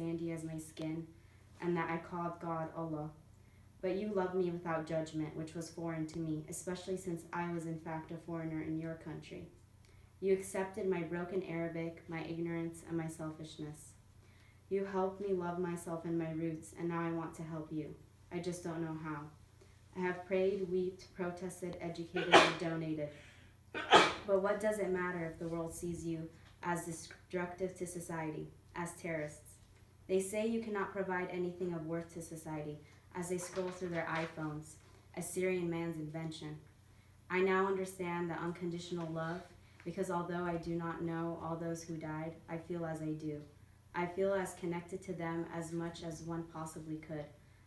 sandy as my skin, and that I called God Allah. But you loved me without judgment, which was foreign to me, especially since I was in fact a foreigner in your country. You accepted my broken Arabic, my ignorance, and my selfishness. You helped me love myself and my roots, and now I want to help you. I just don't know how. I have prayed, wept, protested, educated, and donated. But what does it matter if the world sees you as destructive to society, as terrorists? They say you cannot provide anything of worth to society as they scroll through their iPhones, a Syrian man's invention. I now understand the unconditional love because although I do not know all those who died, I feel as I do. I feel as connected to them as much as one possibly could.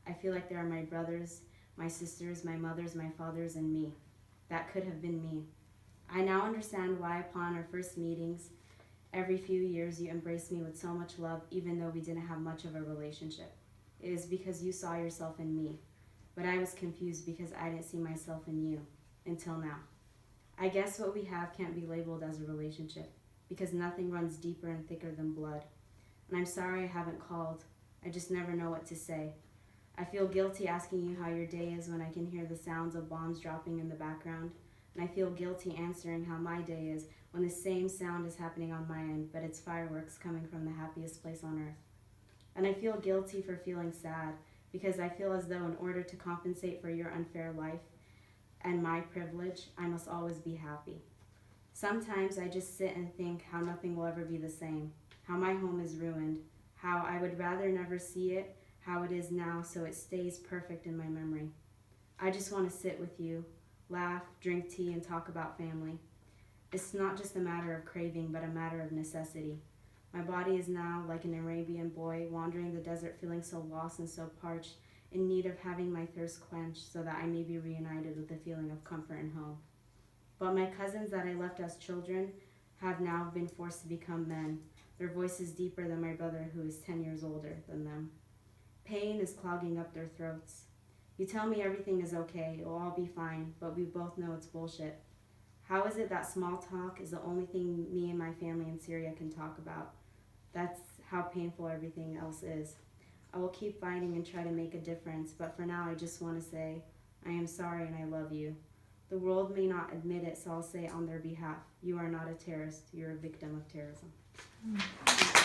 I feel like they are my brothers, my sisters, my mothers, my fathers, and me. That could have been me. I now understand why upon our first meetings, every few years you embraced me with so much love even though we didn't have much of a relationship. It is because you saw yourself in me. But I was confused because I didn't see myself in you, until now. I guess what we have can't be labeled as a relationship, because nothing runs deeper and thicker than blood. And I'm sorry I haven't called. I just never know what to say. I feel guilty asking you how your day is when I can hear the sounds of bombs dropping in the background. And I feel guilty answering how my day is when the same sound is happening on my end, but it's fireworks coming from the happiest place on earth. And I feel guilty for feeling sad, because I feel as though in order to compensate for your unfair life and my privilege, I must always be happy. Sometimes I just sit and think how nothing will ever be the same, how my home is ruined, how I would rather never see it, how it is now so it stays perfect in my memory. I just want to sit with you, laugh, drink tea, and talk about family. It's not just a matter of craving, but a matter of necessity. My body is now like an Arabian boy wandering the desert feeling so lost and so parched, in need of having my thirst quenched so that I may be reunited with the feeling of comfort and home. But my cousins that I left as children have now been forced to become men, their voices deeper than my brother who is 10 years older than them. Pain is clogging up their throats. You tell me everything is okay, it'll all be fine, but we both know it's bullshit. How is it that small talk is the only thing me and my family in Syria can talk about? That's how painful everything else is. I will keep fighting and try to make a difference, but for now I just want to say, I am sorry and I love you. The world may not admit it, so I'll say on their behalf, you are not a terrorist, you're a victim of terrorism.